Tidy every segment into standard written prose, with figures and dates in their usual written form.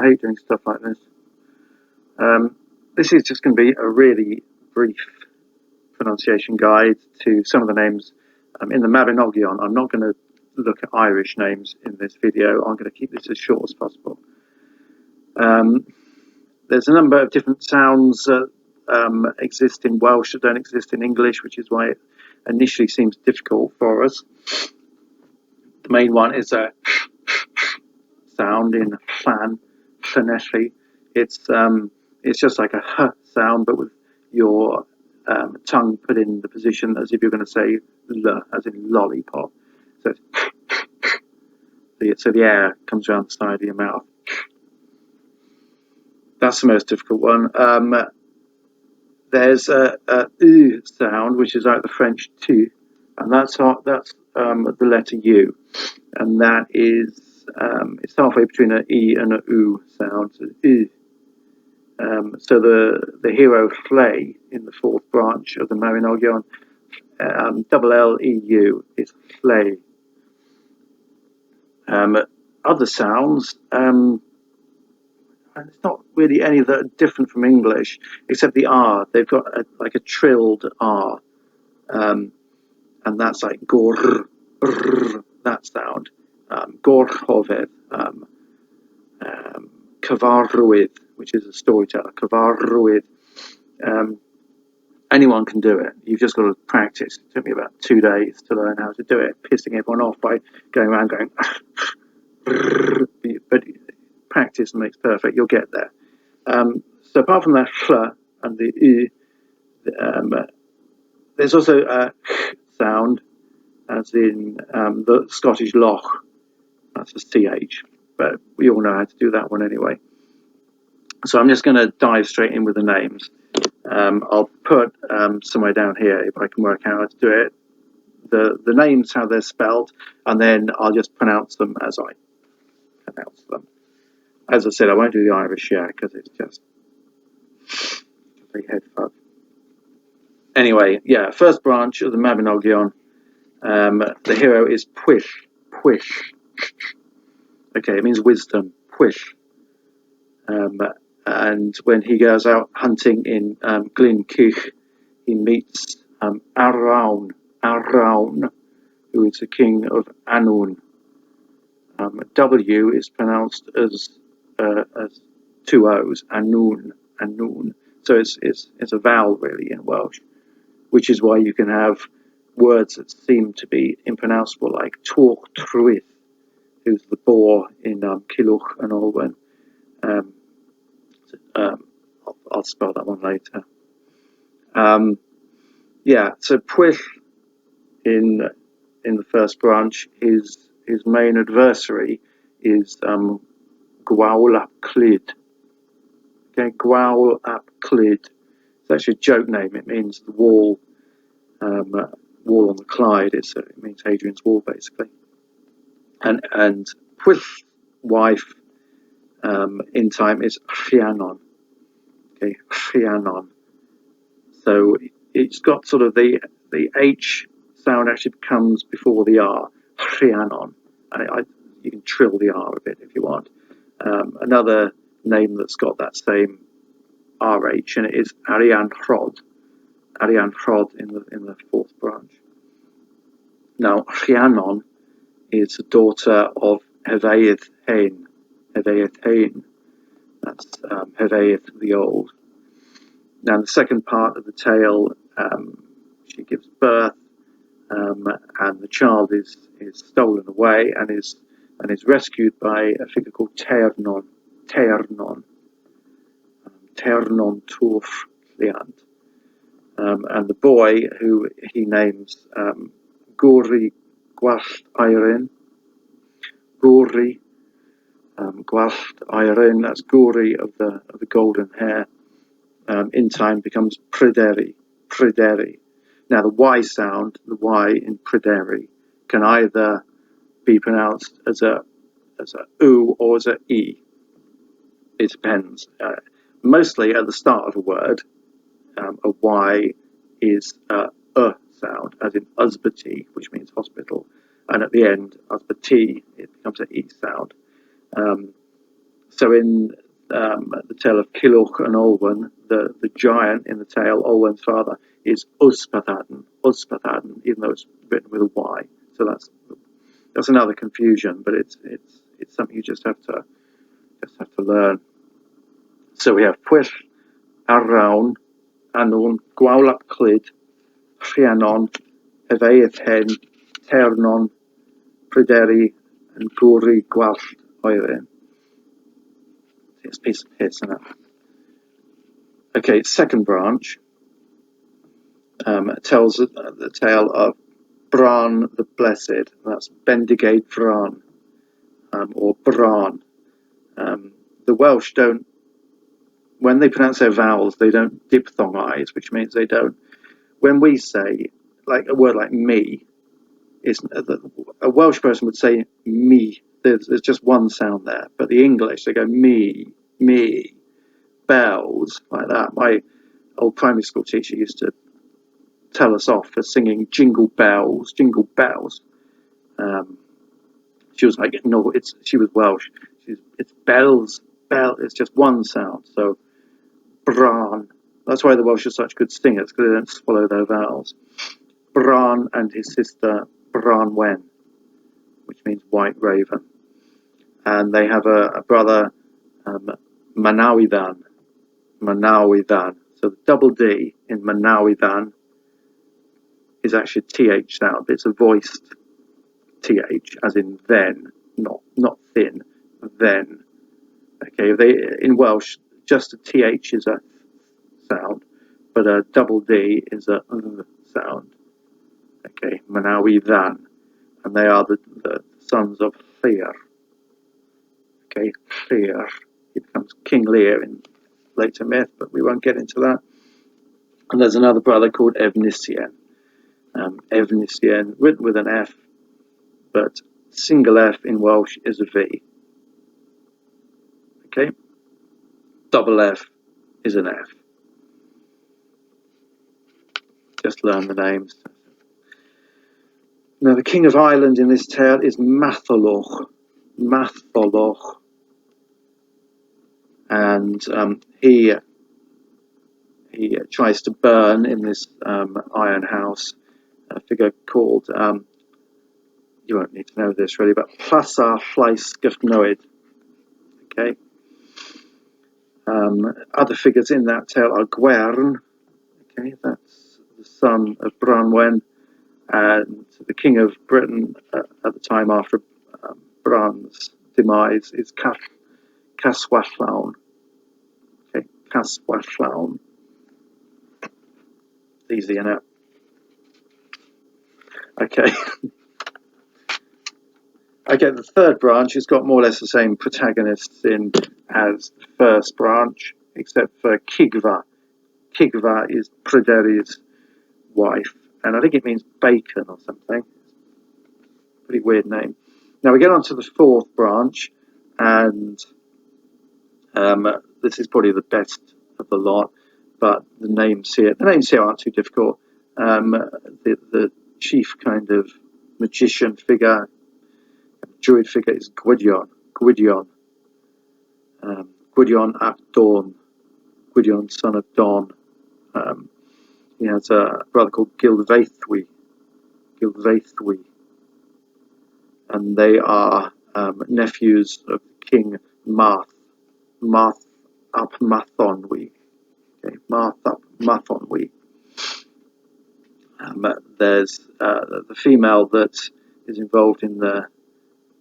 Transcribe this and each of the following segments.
I hate doing stuff like this. This is just going to be a really brief pronunciation guide to some of the names in the Mabinogion. I'm not going to look at Irish names in this video. I'm going to keep this as short as possible. There's a number of different sounds that exist in Welsh that don't exist in English, which is why it initially seems difficult for us. The main one is a sound in llan, llanelli. It's just like a h sound, but with your tongue put in the position as if you're going to say l, as in lollipop. So the air comes around the side of your mouth. That's the most difficult one. There's a u sound, which is like the French tu, and that's the letter U, and that is it's halfway between an e and a u sound. So u. So the hero Flay in the fourth branch of the Mabinogion, double L-E-U, is Flay. Other sounds, and it's not really any that are different from English, except the R. They've got like a trilled R, and that's like gor, that sound. Gorchover, Cyfarwydd, which is a storyteller. Cyfarwydd. Anyone can do it. You've just got to practice. It took me about 2 days to learn how to do it, pissing everyone off by going around going. But practice makes perfect. You'll get there. So apart from that hl and the u, there's also a sound, as in the Scottish loch. That's a ch, but we all know how to do that one anyway. So I'm just going to dive straight in with the names. I'll put somewhere down here if I can work out how to do it. The names, how they're spelled, and then I'll just pronounce them as I pronounce them. As I said, I won't do the Irish yet because it's just a big head fuck. Anyway, yeah, first branch of the Mabinogion. The hero is Pwyll. Pwyll. Okay, it means wisdom. Pwyll. And when he goes out hunting in Glencoch, he meets Arawn, who is the king of Annwn. W is pronounced as 2 O's, Annwn. So it's a vowel really in Welsh, which is why you can have words that seem to be impronounceable, like Torch Trwyth, who's the boar in Culhwch and Olwen. I'll spell that one later. Yeah, so Pwyll in the first branch, his main adversary is Gwawl ap Clyd. Okay, Gwawl ap Clyd. It's actually a joke name. It means the wall on the Clyde. It means Hadrian's Wall, basically. And Pwyll's wife in time is Rhiannon. Okay, Rhiannon. So it's got sort of the H sound actually comes before the R. Rhiannon. And you can trill the R a bit if you want. Another name that's got that same RH in it is Arian Hrod. Arian Hrod in the fourth branch. Now Rhiannon is the daughter of Hefeith Hain. Hefeith Hain. That's Hefeith the Old. Now in the second part of the tale, she gives birth, and the child is stolen away and is rescued by a figure called Ternon Turf Liand. And the boy, who he names Gori Gwallt Eirin, Gwallt Eirin, that's Gori of the golden hair, in time becomes Pryderi. Now the Y sound, the Y in Pryderi, can either be pronounced as a U or as a E. It depends. Mostly at the start of a word, a Y is a sound, as in Usbati, which means hospital, and at the end, Usbati, it becomes an E sound. So in the tale of Kilwch and Olwen, the giant in the tale, Olwen's father, is Uspathaden, even though it's written with a Y. So that's another confusion, but it's something you just have to learn. So we have Pwyll, Arrawn, Annwn, Gwawlap Clud, Rhiannon, Efeith Hen, Ternon, Pryderi, and Gwri Gwallt Oerin. It's a piece of piss, isn't it? Okay, second branch tells the tale of Bran the Blessed. That's Bendigate Bran, or Bran. The Welsh don't, when they pronounce their vowels, they don't diphthongize, which means they don't. When we say, like a word like me, a Welsh person would say me. There's just one sound there, but the English, they go me, bells, like that. My old primary school teacher used to tell us off for singing jingle bells, jingle bells. She was like, no, she was Welsh. It's bells, it's just one sound. So Bran, that's why the Welsh are such good singers, because they don't swallow their vowels. Bran and his sister Branwen, which means white raven. And they have a brother, Manawydan. So the double D in Manawydan is actually a TH sound, but it's a voiced TH, as in then, not thin, then. Okay, in Welsh, just a TH is a sound, but a double D is a sound. Okay, Manawydan. And they are the sons of Llyr. Okay, Llyr. He becomes King Lear in later myth, but we won't get into that. And there's another brother called Efnisien. Efnisien, written with an F, but single F in Welsh is a V. Okay, double F is an F. Just learn the names. Now, the king of Ireland in this tale is Matholwch. And he tries to burn in this iron house a figure called, you won't need to know this really, but Plasar Llaesgyfnwyd. Okay. Other figures in that tale are Gwern. Okay, that's the son of Branwen, and the king of Britain at the time after Bran's demise is Caswallawn. Okay, Caswallawn. Easy enough. Okay. Okay, the third branch has got more or less the same protagonists in as the first branch, except for Cigfa. Cigfa is Pryderi's wife, and I think it means bacon or something. Pretty weird name. Now we get on to the fourth branch, and this is probably the best of the lot, but the names here aren't too difficult. The chief kind of magician figure, druid figure is Gwydion ap Dawn, Gwydion, son of Dawn. He has a brother called Gilfaethwy, and they are nephews of King Marth ap Mathonwy. Okay, Marth ap Mathonwy. There's the female that is involved in the.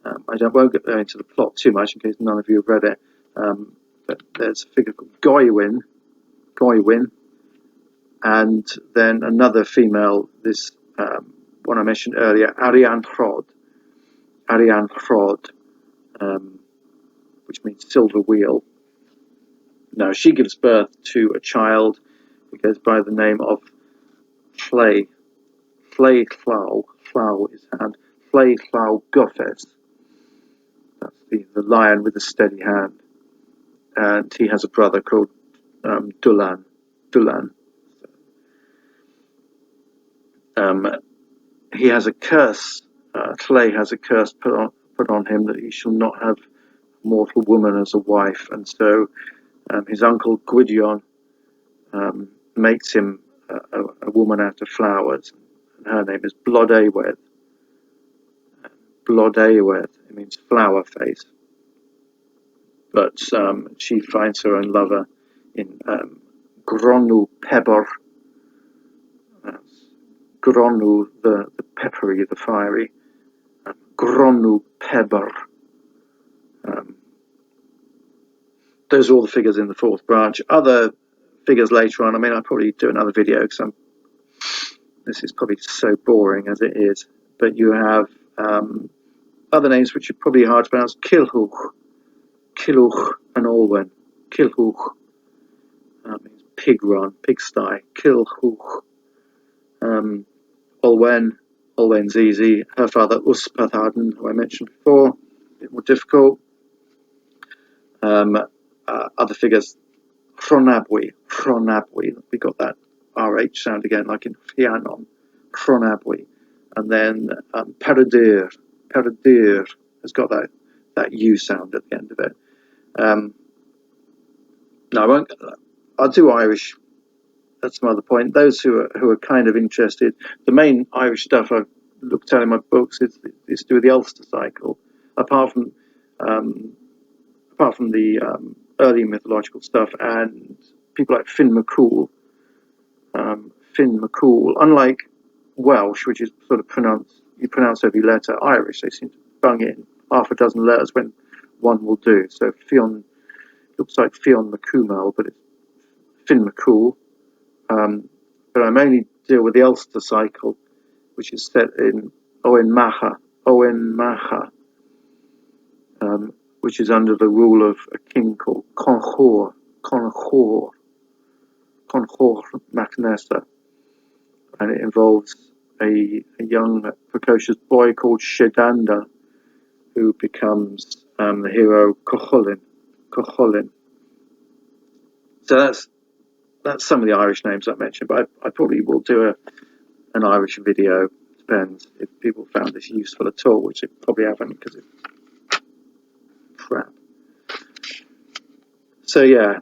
Won't go into the plot too much in case none of you have read it. But there's a figure called Goewin, and then another female. This one I mentioned earlier, Arian Hrod, which means silver wheel. Now she gives birth to a child who goes by the name of Llay Llaw is hand, Llay Llaw Goffes. That's the lion with the steady hand. And he has a brother called Dulan. He has a curse. Llay has a curse put on him that he shall not have mortal woman as a wife, and so his uncle Gwydion makes him a woman out of flowers, and her name is Blodeuwedd. Blodeuwedd, it means flower face, but she finds her own lover in Gronw Pebor. Gronw, the peppery, the fiery. Gronw Pebor. Those are all the figures in the fourth branch. Other figures later on. I mean, I'll probably do another video because this is probably so boring as it is. But you have other names which are probably hard to pronounce. Kilhuch, Kilhuch, and Olwen. Kilhuch means pig run, pigsty. Kilhuch. Olwen's easy. Her father Uspathaden, who I mentioned before, a bit more difficult. Other figures. Pronabwy. We got that RH sound again, like in Rhiannon. Pronabwy. And then Peredur has got that U sound at the end of it. No, I won't. I'll do Irish at some other point. Those who are kind of interested, the main Irish stuff I've looked at in my books is to do with the Ulster cycle. Apart from the early mythological stuff and people like Finn McCool. Unlike Welsh, which is sort of you pronounce every letter, Irish, they seem to bung in half a dozen letters when one will do. So Fionn looks like Fionn McCumel, but it's Finn McCool. But I mainly deal with the Ulster cycle, which is set in Owen Macha, which is under the rule of a king called Conchor MacNessa, and it involves a young precocious boy called Shedanda, who becomes the hero Cocholin. So that's some of the Irish names I mentioned, but I probably will do an Irish video. Depends if people found this useful at all, which they probably haven't because it's crap. So yeah.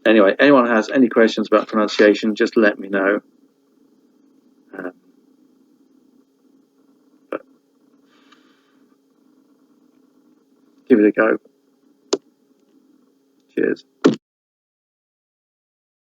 Anyway, anyone has any questions about pronunciation, just let me know. But give it a go. Cheers.